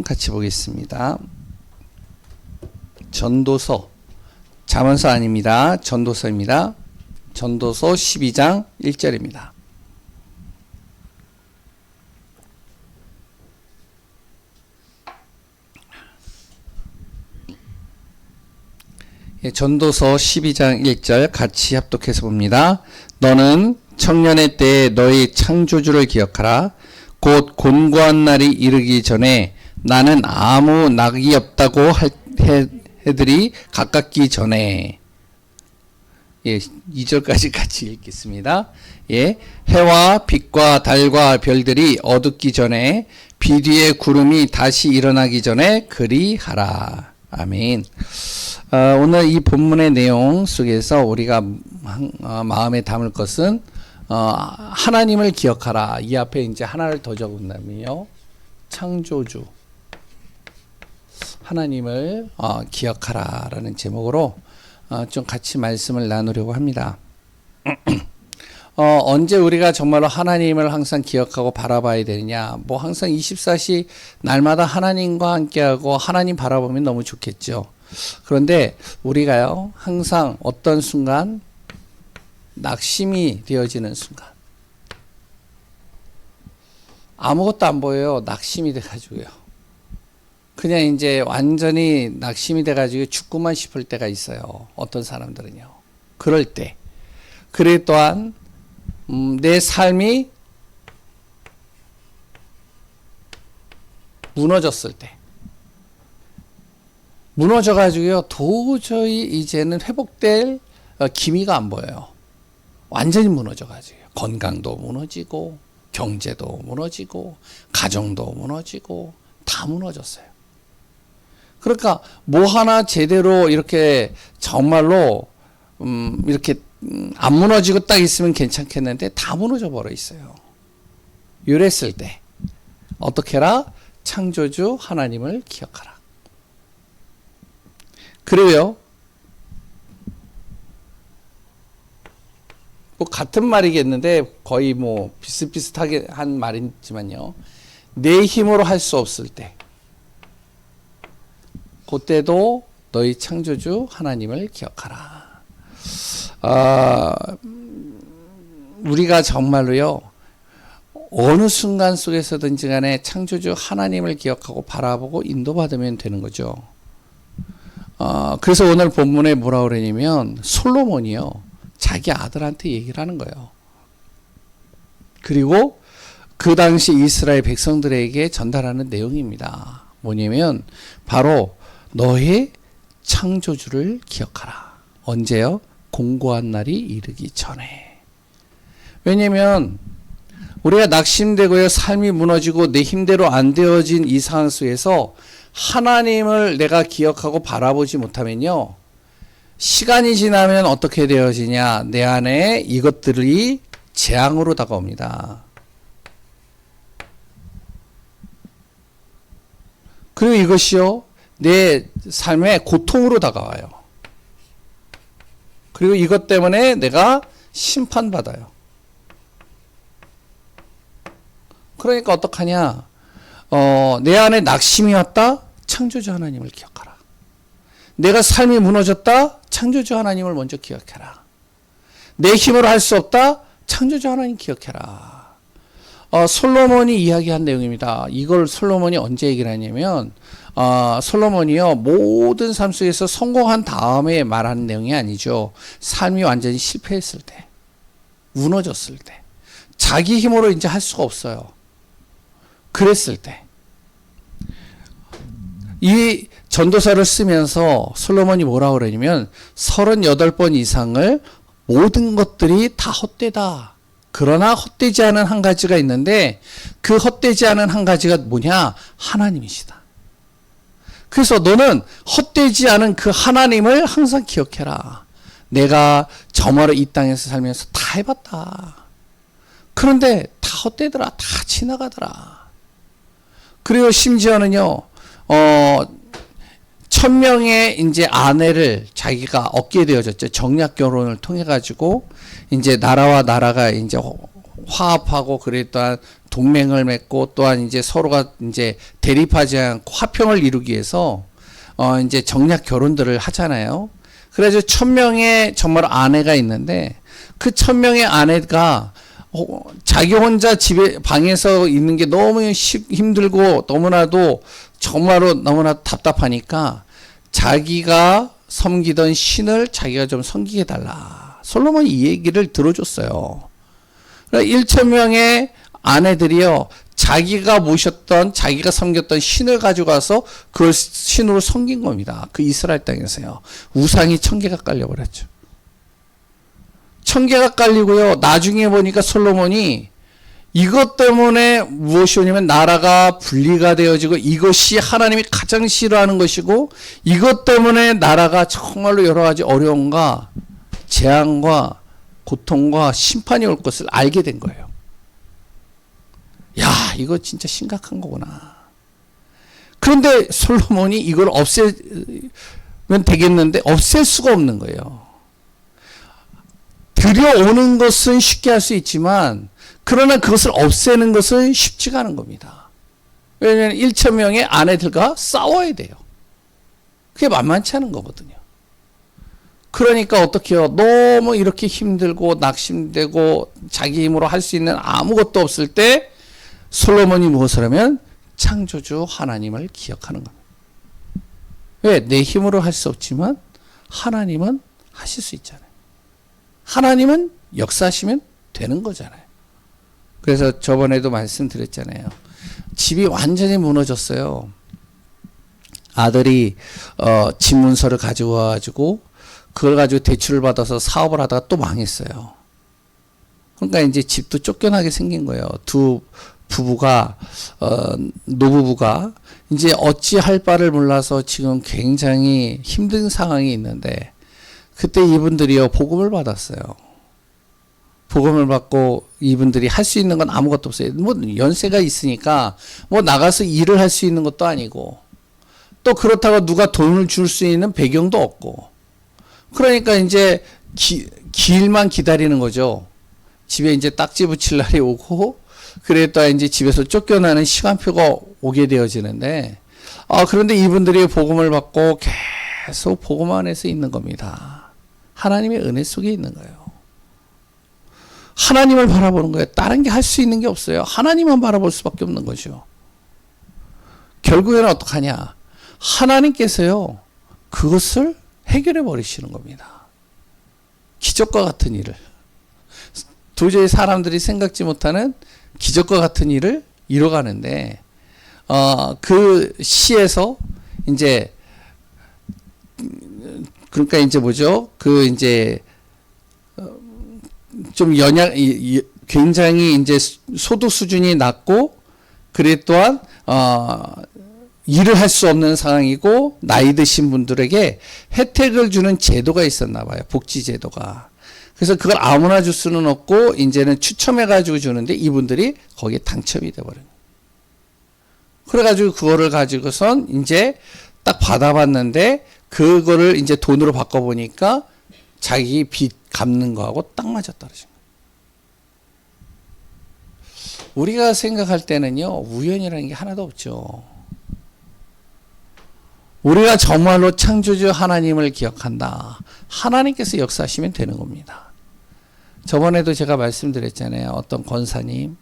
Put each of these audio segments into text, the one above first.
같이 보겠습니다. 전도서, 잠언서 아닙니다. 전도서입니다. 전도서 12장 1절입니다. 전도서 12장 1절 같이 합독해서 봅니다. 너는 청년의 때에 너희 창조주를 기억하라. 곧 곤고한 날이 이르기 전에 나는 아무 낙이 없다고 해들이 가깝기 전에. 2절까지 같이 읽겠습니다. 해와 빛과 달과 별들이 어둡기 전에 비 뒤에 구름이 다시 일어나기 전에 그리하라. 아멘. 오늘 이 본문의 내용 속에서 우리가 마음에 담을 것은 하나님을 기억하라. 이 앞에 이제 하나를 더 적은다면요, 창조주 하나님을 기억하라라는 제목으로 좀 같이 말씀을 나누려고 합니다. 언제 우리가 정말로 하나님을 항상 기억하고 바라봐야 되느냐? 뭐 항상 24시 날마다 하나님과 함께하고 하나님 바라보면 너무 좋겠죠. 그런데 우리가요, 항상 어떤 순간 낙심이 되어지는 순간, 아무것도 안 보여요. 낙심이 돼가지고요. 그냥 이제 완전히 낙심이 돼가지고 죽고만 싶을 때가 있어요. 어떤 사람들은요. 그럴 때. 그래 또한 내 삶이 무너졌을 때, 무너져가지고요, 도저히 이제는 회복될 기미가 안 보여요. 완전히 무너져가지고 건강도 무너지고 경제도 무너지고 가정도 무너지고 다 무너졌어요. 그러니까 뭐 하나 제대로 이렇게 정말로 이렇게 안 무너지고 딱 있으면 괜찮겠는데 다 무너져 버려 있어요. 이랬을 때 어떻게 해라? 창조주 하나님을 기억하라. 그래요. 뭐 같은 말이겠는데 거의 뭐 비슷비슷하게 한 말이지만요, 내 힘으로 할 수 없을 때, 그때도 너희 창조주 하나님을 기억하라. 우리가 정말로요, 어느 순간 속에서든지 간에 창조주 하나님을 기억하고 바라보고 인도받으면 되는 거죠. 그래서 오늘 본문에 뭐라 그러냐면 솔로몬이요, 자기 아들한테 얘기를 하는 거예요. 그리고 그 당시 이스라엘 백성들에게 전달하는 내용입니다. 뭐냐면 바로 너의 창조주를 기억하라. 언제요? 공고한 날이 이르기 전에. 왜냐면 우리가 낙심되고요, 삶이 무너지고 내 힘대로 안 되어진 이 상황 속에서 하나님을 내가 기억하고 바라보지 못하면요, 시간이 지나면 어떻게 되어지냐? 내 안에 이것들이 재앙으로 다가옵니다. 그리고 이것이요, 내 삶에 고통으로 다가와요. 그리고 이것 때문에 내가 심판받아요. 그러니까 어떡하냐? 내 안에 낙심이 왔다? 창조주 하나님을 기억하라. 내가 삶이 무너졌다? 창조주 하나님을 먼저 기억해라. 내 힘으로 할 수 없다? 창조주 하나님 기억해라. 솔로몬이 이야기한 내용입니다. 이걸 솔로몬이 언제 얘기를 하냐면, 솔로몬이요, 모든 삶 속에서 성공한 다음에 말하는 내용이 아니죠. 삶이 완전히 실패했을 때, 무너졌을 때, 자기 힘으로 이제 할 수가 없어요. 그랬을 때, 이 전도서를 쓰면서 솔로몬이 뭐라고 그러냐면 38번 이상을 모든 것들이 다 헛되다. 그러나 헛되지 않은 한 가지가 있는데 그 헛되지 않은 한 가지가 뭐냐? 하나님이시다. 그래서 너는 헛되지 않은 그 하나님을 항상 기억해라. 내가 저마로 이 땅에서 살면서 다 해봤다. 그런데 다 헛되더라. 다 지나가더라. 그리고 심지어는요, 1000명의 이제 아내를 자기가 얻게 되어졌죠. 정략 결혼을 통해 가지고 이제 나라와 나라가 이제 화합하고 그랬던 동맹을 맺고 또한 이제 서로가 이제 대립하지 않고 화평을 이루기 위해서 이제 정략 결혼들을 하잖아요. 그래서 1000명의 정말 아내가 있는데 그 1000명의 아내가 자기 혼자 집에 방에서 있는 게 너무 힘들고 너무나도 정말로 너무나 답답하니까 자기가 섬기던 신을 자기가 좀 섬기게 달라. 솔로몬이 이 얘기를 들어줬어요. 1000명의 아내들이요, 자기가 모셨던, 자기가 섬겼던 신을 가져가서 그걸 신으로 섬긴 겁니다. 그 이스라엘 땅에서요. 우상이 1000개가 깔려버렸죠. 1000개가 깔리고요. 나중에 보니까 솔로몬이 이것 때문에 무엇이 오냐면 나라가 분리가 되어지고 이것이 하나님이 가장 싫어하는 것이고 이것 때문에 나라가 정말로 여러 가지 어려움과 재앙과 고통과 심판이 올 것을 알게 된 거예요. 야, 이거 진짜 심각한 거구나. 그런데 솔로몬이 이걸 없애면 되겠는데 없앨 수가 없는 거예요. 들여오는 것은 쉽게 할 수 있지만 그러나 그것을 없애는 것은 쉽지가 않은 겁니다. 왜냐하면 1000명의 아내들과 싸워야 돼요. 그게 만만치 않은 거거든요. 그러니까 어떻게 해요? 너무 이렇게 힘들고 낙심되고 자기 힘으로 할 수 있는 아무것도 없을 때 솔로몬이 무엇을 하면 창조주 하나님을 기억하는 겁니다. 왜? 내 힘으로 할 수 없지만 하나님은 하실 수 있잖아요. 하나님은 역사하시면 되는 거잖아요. 그래서 저번에도 말씀드렸잖아요. 집이 완전히 무너졌어요. 아들이 집 문서를 가지고 와가지고 그걸 가지고 대출을 받아서 사업을 하다가 또 망했어요. 그러니까 이제 집도 쫓겨나게 생긴 거예요. 두 부부가 노부부가 이제 어찌할 바를 몰라서 지금 굉장히 힘든 상황이 있는데 그때 이분들이요 복음을 받았어요. 복음을 받고 이분들이 할 수 있는 건 아무것도 없어요. 뭐 연세가 있으니까 뭐 나가서 일을 할 수 있는 것도 아니고 또 그렇다고 누가 돈을 줄 수 있는 배경도 없고 그러니까 이제 길만 기다리는 거죠. 집에 이제 딱지 붙일 날이 오고 그랬다 이제 집에서 쫓겨나는 시간표가 오게 되어지는데 그런데 이분들이 복음을 받고 계속 복음 안에서 있는 겁니다. 하나님의 은혜 속에 있는 거예요. 하나님을 바라보는 거예요. 다른 게 할 수 있는 게 없어요. 하나님만 바라볼 수밖에 없는 거죠. 결국에는 어떡하냐? 하나님께서요 그것을 해결해 버리시는 겁니다. 기적과 같은 일을 도저히 사람들이 생각지 못하는 기적과 같은 일을 이뤄가는데 그 시에서 이제 그러니까 이제 뭐죠? 그 이제 좀 굉장히 이제 소득 수준이 낮고 그래 또한 일을 할 수 없는 상황이고 나이 드신 분들에게 혜택을 주는 제도가 있었나 봐요. 복지 제도가. 그래서 그걸 아무나 줄 수는 없고 이제는 추첨해 가지고 주는데 이분들이 거기에 당첨이 돼 버려요. 그래 가지고 그거를 가지고선 이제 딱 받아봤는데 그거를 이제 돈으로 바꿔 보니까 자기 빚 갚는 거하고 딱 맞아 떨어진 거예요. 우리가 생각할 때는요, 우연이라는 게 하나도 없죠. 우리가 정말로 창조주 하나님을 기억한다. 하나님께서 역사하시면 되는 겁니다. 저번에도 제가 말씀드렸잖아요. 어떤 권사님,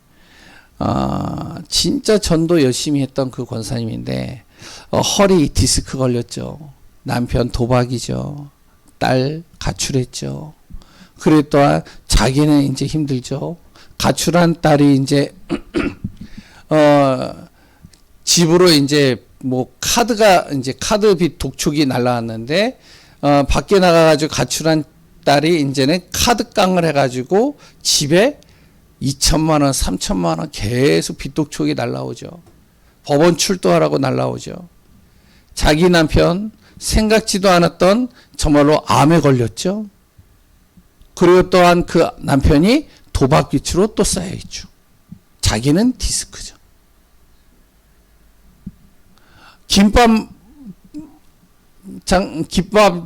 진짜 전도 열심히 했던 그 권사님인데, 허리 디스크 걸렸죠. 남편 도박이죠. 딸 가출했죠. 그래 또한 자기는 이제 힘들죠. 가출한 딸이 이제 집으로 이제 뭐 카드가 이제 카드빚 독촉이 날라왔는데 밖에 나가가지고 가출한 딸이 이제는 카드깡을 해가지고 집에 2천만 원, 3천만 원 계속 빚 독촉이 날라오죠. 법원 출두하라고 날라오죠. 자기 남편 생각지도 않았던 정말로 암에 걸렸죠. 그리고 또한 그 남편이 도박 빚으로 또 쌓여있죠. 자기는 디스크죠. 김밥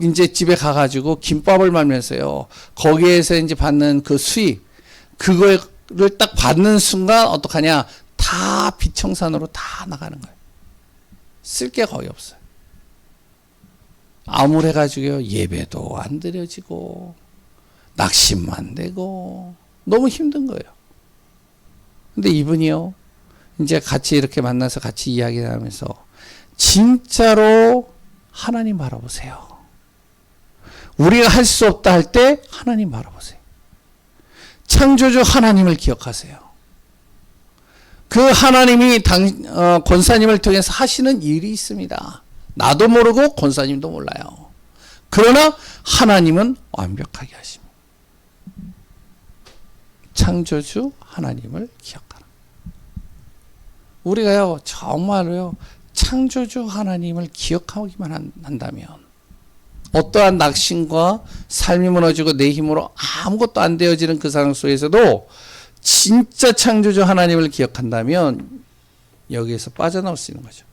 이제 집에 가가지고 김밥을 말면서요. 거기에서 이제 받는 그 수익, 그거에 딱 받는 순간 어떡하냐? 다 비청산으로 다 나가는 거예요. 쓸 게 거의 없어요. 암울해가지고 예배도 안 드려지고 낙심만 되고 너무 힘든 거예요. 근데 이분이요, 이제 같이 이렇게 만나서 같이 이야기하면서 진짜로 하나님 바라보세요. 우리가 할 수 없다 할 때 하나님 바라보세요. 창조주 하나님을 기억하세요. 그 하나님이 권사님을 통해서 하시는 일이 있습니다. 나도 모르고 권사님도 몰라요. 그러나 하나님은 완벽하게 하십니다. 창조주 하나님을 기억하라. 우리가요, 정말로요, 창조주 하나님을 기억하기만 한다면 어떠한 낙심과 삶이 무너지고 내 힘으로 아무것도 안 되어지는 그 상황 속에서도 진짜 창조주 하나님을 기억한다면 여기에서 빠져나올 수 있는 거죠.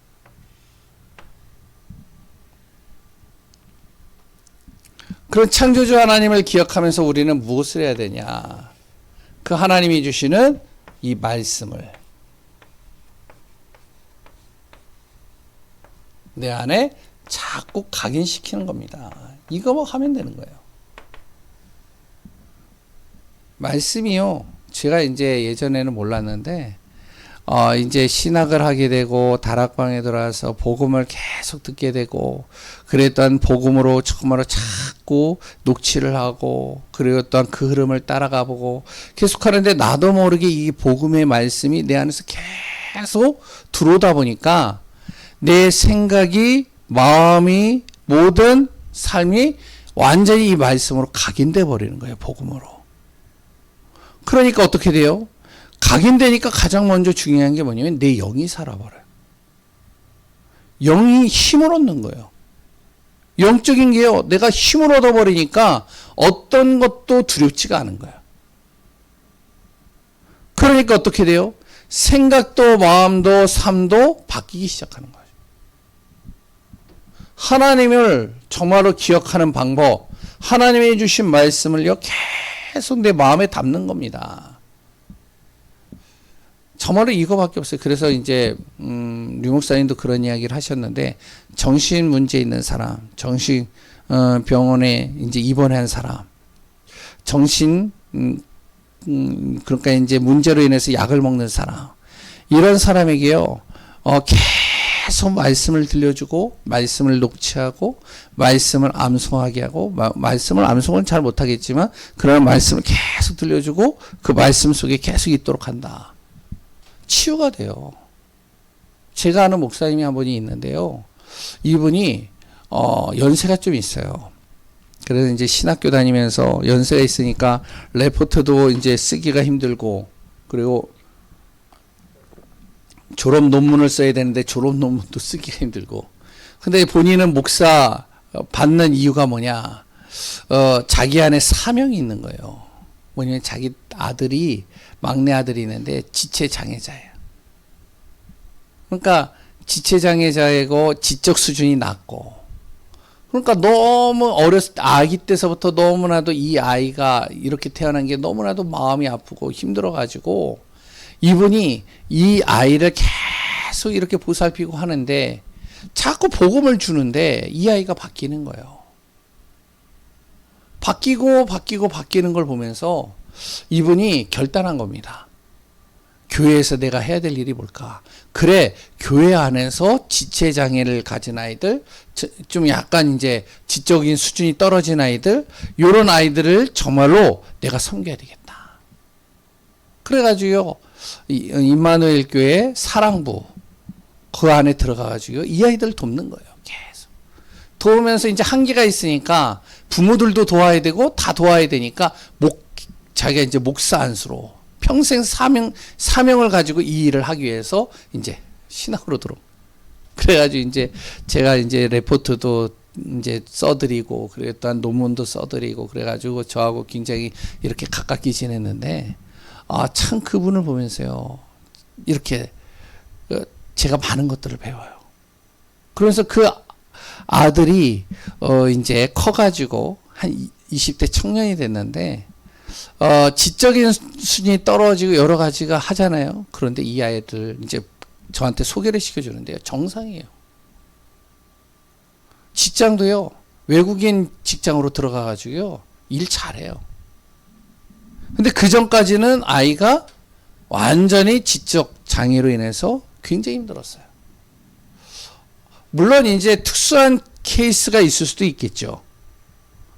그런 창조주 하나님을 기억하면서 우리는 무엇을 해야 되냐? 그 하나님이 주시는 이 말씀을 내 안에 자꾸 각인시키는 겁니다. 이거만 하면 되는 거예요. 말씀이요, 제가 이제 예전에는 몰랐는데 이제 신학을 하게 되고 다락방에 들어와서 복음을 계속 듣게 되고 그랬던 복음으로 정말로 자꾸 녹취를 하고 그리고 또한 그 흐름을 따라가 보고 계속 하는데 나도 모르게 이 복음의 말씀이 내 안에서 계속 들어오다 보니까 내 생각이, 마음이, 모든 삶이 완전히 이 말씀으로 각인돼 버리는 거예요. 복음으로. 그러니까 어떻게 돼요? 각인되니까 가장 먼저 중요한 게 뭐냐면 내 영이 살아버려요. 영이 힘을 얻는 거예요. 영적인 게요, 내가 힘을 얻어버리니까 어떤 것도 두렵지가 않은 거예요. 그러니까 어떻게 돼요? 생각도 마음도 삶도 바뀌기 시작하는 거예요. 하나님을 정말로 기억하는 방법, 하나님이 주신 말씀을요, 계속 내 마음에 담는 겁니다. 정말로 이거밖에 없어요. 그래서 이제 류 목사님도 그런 이야기를 하셨는데, 정신 문제 있는 사람, 정신 병원에 이제 입원한 사람, 정신 그러니까 이제 문제로 인해서 약을 먹는 사람, 이런 사람에게요, 계속 말씀을 들려주고 말씀을 녹취하고 말씀을 암송하게 하고 말씀을 암송은 잘 못하겠지만 그런 말씀을 계속 들려주고 그 말씀 속에 계속 있도록 한다. 치유가 돼요. 제가 아는 목사님이 한 분이 있는데요, 이분이 연세가 좀 있어요. 그래서 이제 신학교 다니면서 연세가 있으니까 레포트도 이제 쓰기가 힘들고, 그리고 졸업 논문을 써야 되는데 졸업 논문도 쓰기가 힘들고. 근데 본인은 목사 받는 이유가 뭐냐? 자기 안에 사명이 있는 거예요. 뭐냐면 자기 아들이, 막내 아들이 있는데 지체 장애자예요. 그러니까 지체 장애자이고 지적 수준이 낮고, 그러니까 너무 아기 때서부터 너무나도 이 아이가 이렇게 태어난 게 너무나도 마음이 아프고 힘들어가지고 이분이 이 아이를 계속 이렇게 보살피고 하는데 자꾸 복음을 주는데 이 아이가 바뀌는 거예요. 바뀌는 걸 보면서 이분이 결단한 겁니다. 교회에서 내가 해야 될 일이 뭘까? 그래, 교회 안에서 지체장애를 가진 아이들, 좀 약간 이제 지적인 수준이 떨어진 아이들, 요런 아이들을 정말로 내가 섬겨야 되겠다. 그래가지고요, 임마누엘 교회 사랑부, 그 안에 들어가가지고 이 아이들을 돕는 거예요. 계속. 도우면서 이제 한계가 있으니까 부모들도 도와야 되고 다 도와야 되니까 자기가 이제 목사 안수로 평생 사명을 가지고 이 일을 하기 위해서 이제 신학으로 들어. 그래가지고 이제 제가 이제 레포트도 이제 써드리고, 그랬던 논문도 써드리고, 그래가지고 저하고 굉장히 이렇게 가깝게 지냈는데, 참 그분을 보면서요, 이렇게 제가 많은 것들을 배워요. 그래서 그 아들이 이제 커가지고 한 20대 청년이 됐는데, 지적인 수준이 떨어지고 여러 가지가 하잖아요. 그런데 이 아이들 이제 저한테 소개를 시켜주는데요. 정상이에요. 직장도요. 외국인 직장으로 들어가가지고요. 일 잘해요. 근데 그 전까지는 아이가 완전히 지적 장애로 인해서 굉장히 힘들었어요. 물론 이제 특수한 케이스가 있을 수도 있겠죠.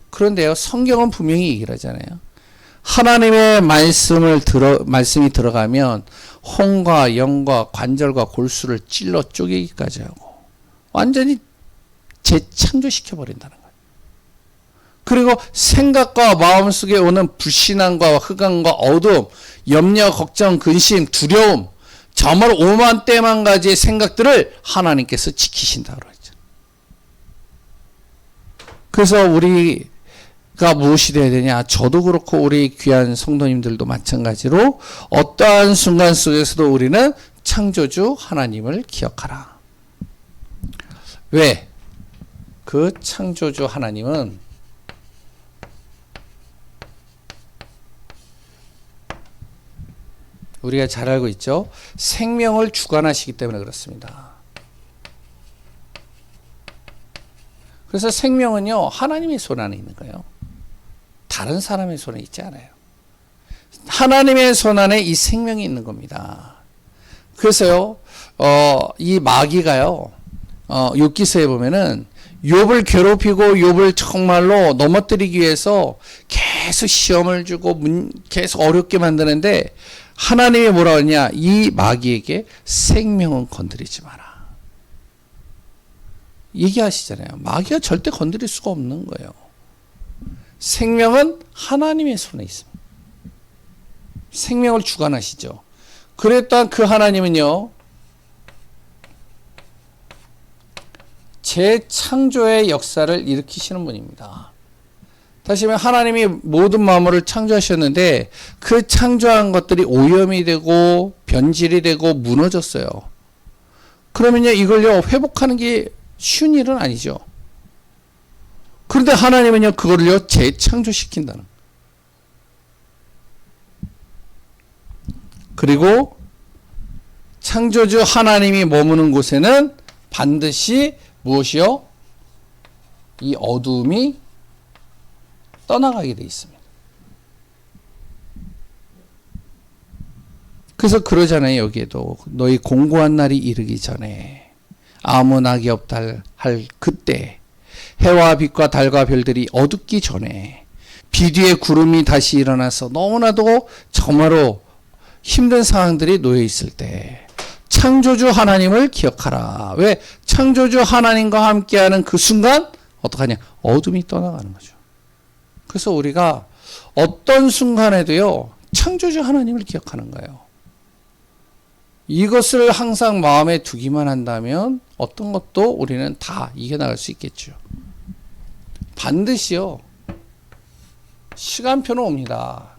그런데요, 성경은 분명히 얘기를 하잖아요. 하나님의 말씀이 들어가면 혼과 영과 관절과 골수를 찔러 쪼개기까지 하고 완전히 재창조시켜버린다는 거예요. 그리고 생각과 마음속에 오는 불신앙과 흑암과 어두움, 염려, 걱정, 근심, 두려움, 정말 오만 때만 가지의 생각들을 하나님께서 지키신다고 그러죠. 그래서 우리가 무엇이 되어야 되냐? 저도 그렇고 우리 귀한 성도님들도 마찬가지로 어떠한 순간 속에서도 우리는 창조주 하나님을 기억하라. 왜? 그 창조주 하나님은 우리가 잘 알고 있죠. 생명을 주관하시기 때문에 그렇습니다. 그래서 생명은요, 하나님의 손 안에 있는 거예요. 다른 사람의 손에 있지 않아요. 하나님의 손 안에 이 생명이 있는 겁니다. 그래서요, 이 마귀가요, 욥기서에 보면은 욥을 괴롭히고 욥을 정말로 넘어뜨리기 위해서 계속 시험을 주고 계속 어렵게 만드는데 하나님이 뭐라 하냐? 이 마귀에게 생명은 건드리지 마라. 얘기하시잖아요. 마귀가 절대 건드릴 수가 없는 거예요. 생명은 하나님의 손에 있습니다. 생명을 주관하시죠. 그랬던 그 하나님은요, 재창조의 역사를 일으키시는 분입니다. 다시 말하면 하나님이 모든 만물을 창조하셨는데 그 창조한 것들이 오염이 되고 변질이 되고 무너졌어요. 그러면요, 이걸요, 회복하는 게 쉬운 일은 아니죠. 그런데 하나님은요, 그걸요, 재창조시킨다는. 그리고 창조주 하나님이 머무는 곳에는 반드시 무엇이요? 이 어두움이 떠나가게 돼 있습니다. 그래서 그러잖아요. 여기에도 너희 공고한 날이 이르기 전에 아무 낙이 없다 할 그때 해와 빛과 달과 별들이 어둡기 전에 비 뒤에 구름이 다시 일어나서 너무나도 정말로 힘든 상황들이 놓여 있을 때 창조주 하나님을 기억하라. 왜? 창조주 하나님과 함께하는 그 순간 어떡하냐? 어둠이 떠나가는 거죠. 그래서 우리가 어떤 순간에도요, 창조주 하나님을 기억하는 거예요. 이것을 항상 마음에 두기만 한다면 어떤 것도 우리는 다 이겨나갈 수 있겠죠. 반드시요, 시간표는 옵니다.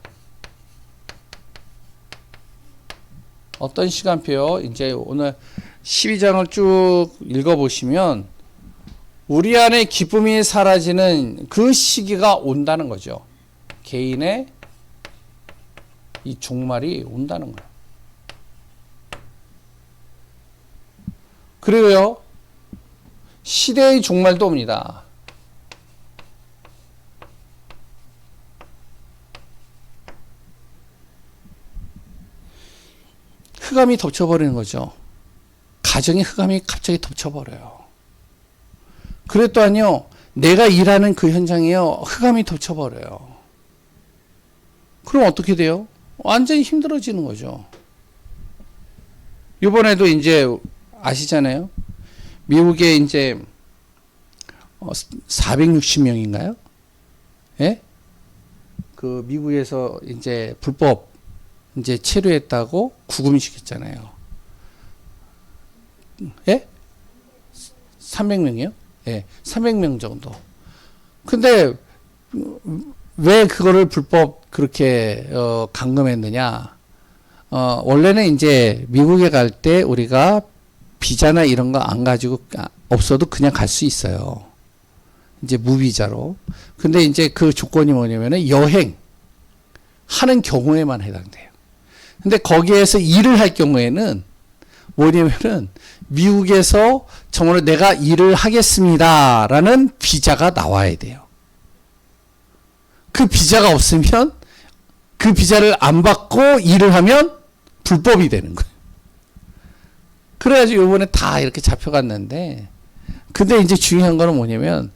어떤 시간표요? 이제 오늘 12장을 쭉 읽어보시면 우리 안에 기쁨이 사라지는 그 시기가 온다는 거죠. 개인의 이 종말이 온다는 거예요. 그리고요, 시대의 종말도 옵니다. 흑암이 덮쳐버리는 거죠. 가정의 흑암이 갑자기 덮쳐버려요. 그래 또한요, 내가 일하는 그 현장에요, 흑암이 덮쳐버려요. 그럼 어떻게 돼요? 완전히 힘들어지는 거죠. 이번에도 이제 아시잖아요. 미국에 이제 460명인가요? 예? 그 미국에서 이제 불법 이제 체류했다고 구금시켰잖아요. 예? 300명이요? 예, 300명 정도. 근데 왜 그거를 불법 그렇게 감금했느냐? 원래는 이제 미국에 갈 때 우리가 비자나 이런 거 안 가지고 없어도 그냥 갈 수 있어요. 이제 무비자로. 근데 이제 그 조건이 뭐냐면은 여행. 하는 경우에만 해당돼요. 근데 거기에서 일을 할 경우에는 뭐냐면은 미국에서 정말로 내가 일을 하겠습니다라는 비자가 나와야 돼요. 그 비자가 없으면 그 비자를 안 받고 일을 하면 불법이 되는 거예요. 그래가지고 이번에 다 이렇게 잡혀갔는데, 근데 이제 중요한 거는 뭐냐면,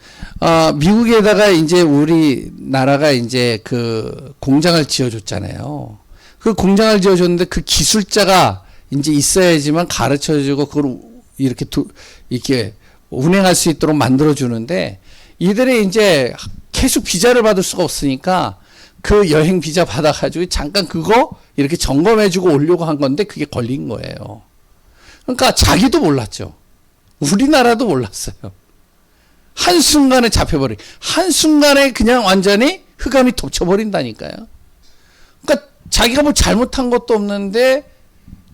미국에다가 이제 우리나라가 이제 그 공장을 지어줬잖아요. 그 공장을 지어줬는데 그 기술자가 이제 있어야지만 가르쳐주고 그걸 이렇게 운행할 수 있도록 만들어주는데, 이들이 이제 계속 비자를 받을 수가 없으니까 그 여행 비자 받아가지고 잠깐 그거 이렇게 점검해주고 오려고 한 건데 그게 걸린 거예요. 그러니까 자기도 몰랐죠. 우리나라도 몰랐어요. 한순간에 잡혀버린, 한순간에 그냥 완전히 흑암이 덮쳐버린다니까요. 그러니까 자기가 뭐 잘못한 것도 없는데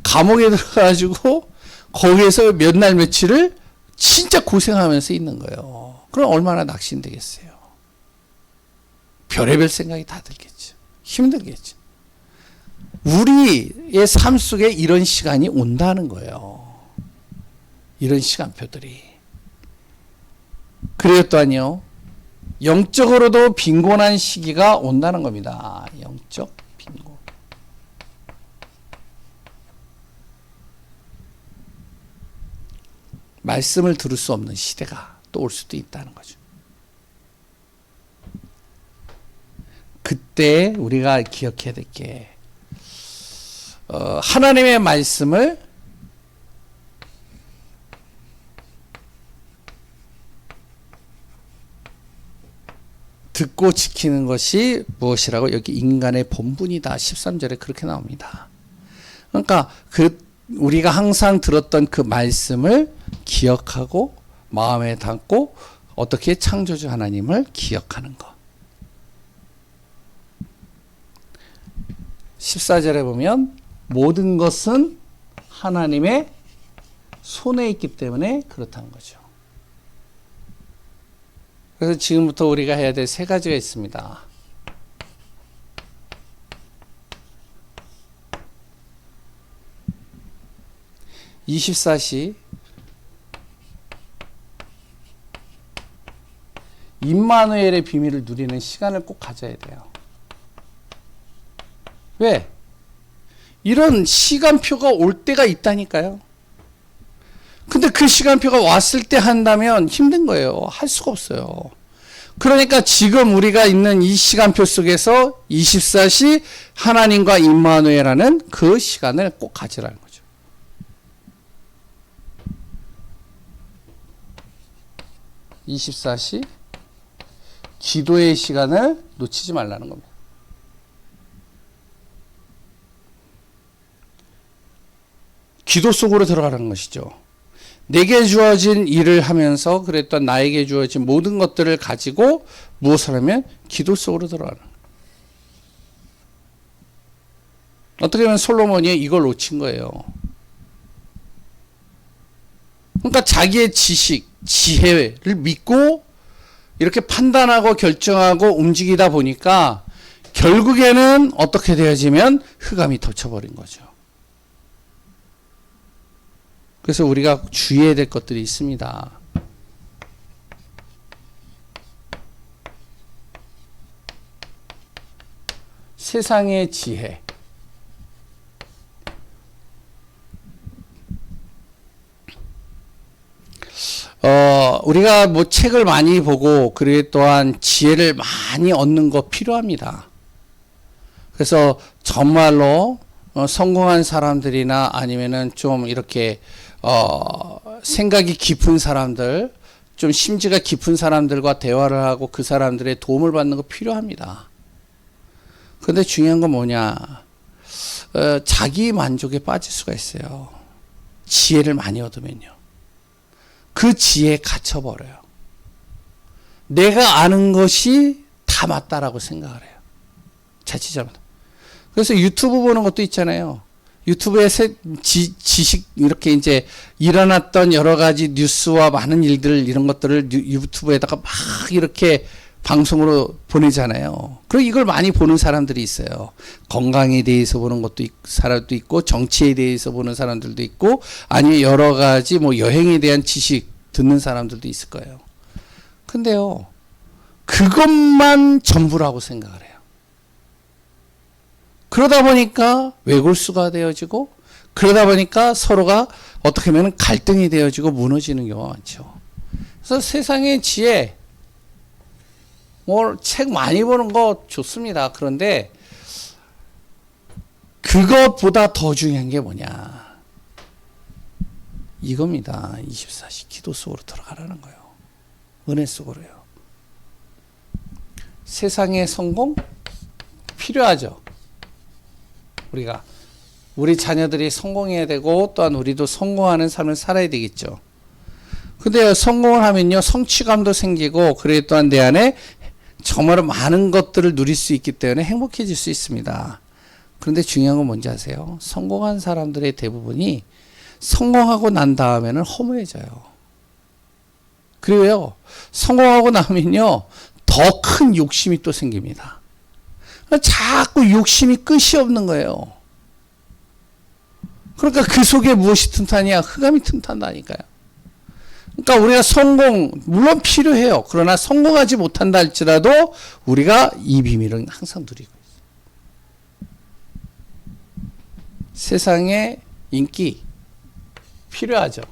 감옥에 들어가가지고 거기에서 몇 날 며칠을 진짜 고생하면서 있는 거예요. 그럼 얼마나 낙심되겠어요. 별의별 생각이 다 들겠죠. 힘들겠죠. 우리의 삶 속에 이런 시간이 온다는 거예요. 이런 시간표들이. 그래요 또한요. 영적으로도 빈곤한 시기가 온다는 겁니다. 영적 빈곤. 말씀을 들을 수 없는 시대가 또 올 수도 있다는 거죠. 그때 우리가 기억해야 될 게 하나님의 말씀을 듣고 지키는 것이 무엇이라고? 여기 인간의 본분이다. 13절에 그렇게 나옵니다. 그러니까 우리가 항상 들었던 그 말씀을 기억하고 마음에 담고 어떻게 창조주 하나님을 기억하는 것. 14절에 보면 모든 것은 하나님의 손에 있기 때문에 그렇다는 거죠. 그래서 지금부터 우리가 해야 될 세 가지가 있습니다. (24시) 임마누엘의 비밀을 누리는 시간을 꼭 가져야 돼요. 왜? 이런 시간표가 올 때가 있다니까요. 근데 그 시간표가 왔을 때 한다면 힘든 거예요. 할 수가 없어요. 그러니까 지금 우리가 있는 이 시간표 속에서 24시 하나님과 임마누엘하는 그 시간을 꼭 가지라는 거죠. (24시) 기도의 시간을 놓치지 말라는 겁니다. 기도 속으로 들어가는 것이죠. 내게 주어진 일을 하면서 그랬던 나에게 주어진 모든 것들을 가지고 무엇을 하면 기도 속으로 들어가는 거예요. 어떻게 보면 솔로몬이 이걸 놓친 거예요. 그러니까 자기의 지식, 지혜를 믿고 이렇게 판단하고 결정하고 움직이다 보니까 결국에는 어떻게 되어지면 흑암이 덮쳐버린 거죠. 그래서 우리가 주의해야 될 것들이 있습니다. 세상의 지혜. 우리가 뭐 책을 많이 보고 그리고 또한 지혜를 많이 얻는 거 필요합니다. 그래서 정말로 성공한 사람들이나 아니면은 좀 이렇게 생각이 깊은 사람들, 좀 심지가 깊은 사람들과 대화를 하고 그 사람들의 도움을 받는 거 필요합니다. 근데 중요한 건 뭐냐? 자기 만족에 빠질 수가 있어요. 지혜를 많이 얻으면요. 그 지혜에 갇혀버려요. 내가 아는 것이 다 맞다라고 생각을 해요. 자칫 잘못. 그래서 유튜브 보는 것도 있잖아요. 유튜브에 지식 이렇게 이제 일어났던 여러 가지 뉴스와 많은 일들 이런 것들을 유튜브에다가 막 이렇게 방송으로 보내잖아요. 그리고 이걸 많이 보는 사람들이 있어요. 건강에 대해서 보는 것도 사람도 있고, 정치에 대해서 보는 사람들도 있고, 아니면 여러 가지 뭐 여행에 대한 지식 듣는 사람들도 있을 거예요. 근데요, 그것만 전부라고 생각을 해요. 그러다 보니까 외골수가 되어지고, 그러다 보니까 서로가 어떻게 보면 갈등이 되어지고 무너지는 경우가 많죠. 그래서 세상의 지혜, 뭐 책 많이 보는 거 좋습니다. 그런데 그것보다 더 중요한 게 뭐냐, 이겁니다. 24시 기도 속으로 들어가라는 거예요. 은혜 속으로요. 세상의 성공 필요하죠. 우리 자녀들이 성공해야 되고, 또한 우리도 성공하는 삶을 살아야 되겠죠. 근데 성공을 하면요, 성취감도 생기고, 그래 또한 내 안에 정말 많은 것들을 누릴 수 있기 때문에 행복해질 수 있습니다. 그런데 중요한 건 뭔지 아세요? 성공한 사람들의 대부분이 성공하고 난 다음에는 허무해져요. 그리고요, 성공하고 나면요, 더 큰 욕심이 또 생깁니다. 자꾸 욕심이 끝이 없는 거예요. 그러니까 그 속에 무엇이 틈타냐? 흑암이 틈탄다니까요. 그러니까 우리가 성공, 물론 필요해요. 그러나 성공하지 못한다 할지라도 우리가 이 비밀은 항상 누리고 있어요. 세상에 인기 필요하죠.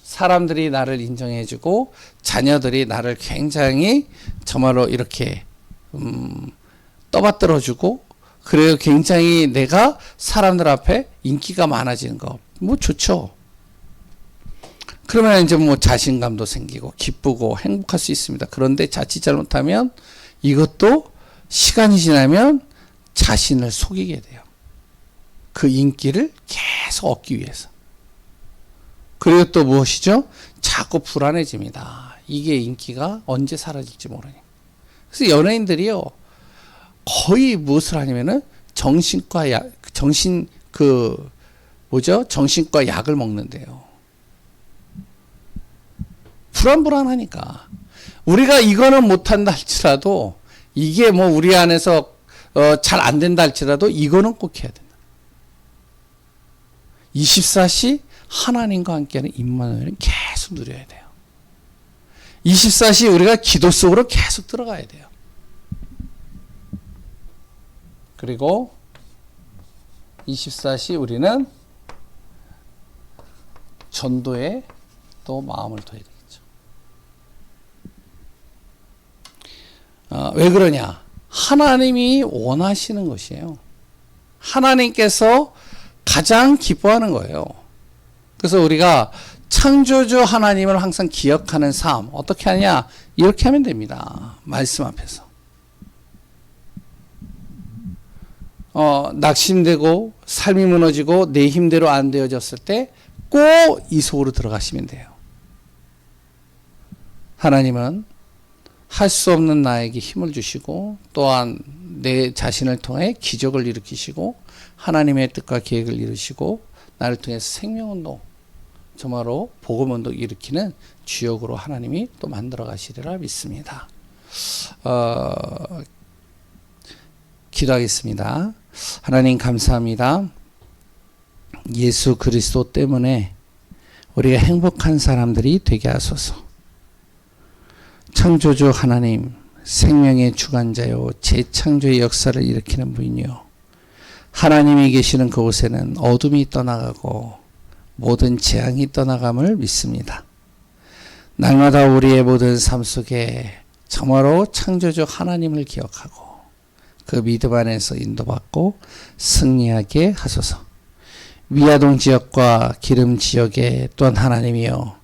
사람들이 나를 인정해주고, 자녀들이 나를 굉장히 정말로 이렇게 떠받들어주고, 그래요. 굉장히 내가 사람들 앞에 인기가 많아지는 거, 뭐 좋죠. 그러면 이제 뭐 자신감도 생기고 기쁘고 행복할 수 있습니다. 그런데 자칫 잘못하면 이것도 시간이 지나면 자신을 속이게 돼요. 그 인기를 계속 얻기 위해서. 그리고 또 무엇이죠? 자꾸 불안해집니다. 이게 인기가 언제 사라질지 모르니까. 그래서 연예인들이요, 거의 무엇을 하냐면은 정신과 약을 먹는데요. 불안하니까. 우리가 이거는 못한다 할지라도, 이게 뭐 우리 안에서 잘 안 된다 할지라도 이거는 꼭 해야 된다. 24시 하나님과 함께하는 임마누엘은 계속 누려야 돼요. 24시 우리가 기도 속으로 계속 들어가야 돼요. 그리고 24시 우리는 전도에 또 마음을 둬야 되겠죠. 왜 그러냐? 하나님이 원하시는 것이에요. 하나님께서 가장 기뻐하는 거예요. 그래서 우리가 창조주 하나님을 항상 기억하는 삶, 어떻게 하냐? 이렇게 하면 됩니다. 말씀 앞에서. 낙심되고 삶이 무너지고 내 힘대로 안 되어졌을 때 꼭 이 속으로 들어가시면 돼요. 하나님은 할 수 없는 나에게 힘을 주시고, 또한 내 자신을 통해 기적을 일으키시고, 하나님의 뜻과 계획을 이루시고, 나를 통해서 생명운동, 정말로 복음운동 일으키는 주역으로 하나님이 또 만들어 가시리라 믿습니다. 기도하겠습니다. 하나님 감사합니다. 예수 그리스도 때문에 우리가 행복한 사람들이 되게 하소서. 창조주 하나님, 생명의 주관자요 재창조의 역사를 일으키는 분이요, 하나님이 계시는 그곳에는 어둠이 떠나가고 모든 재앙이 떠나감을 믿습니다. 날마다 우리의 모든 삶 속에 정말로 창조주 하나님을 기억하고 그 믿음 안에서 인도받고 승리하게 하소서. 위아동 지역과 기름 지역에 또한 하나님이여,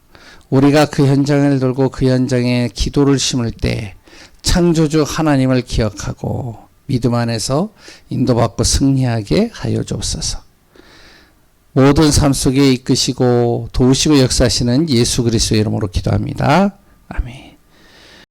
우리가 그 현장을 돌고 그 현장에 기도를 심을 때 창조주 하나님을 기억하고 믿음 안에서 인도받고 승리하게 하여 주옵소서. 모든 삶 속에 이끄시고 도우시고 역사하시는 예수 그리스도의 이름으로 기도합니다. 아멘.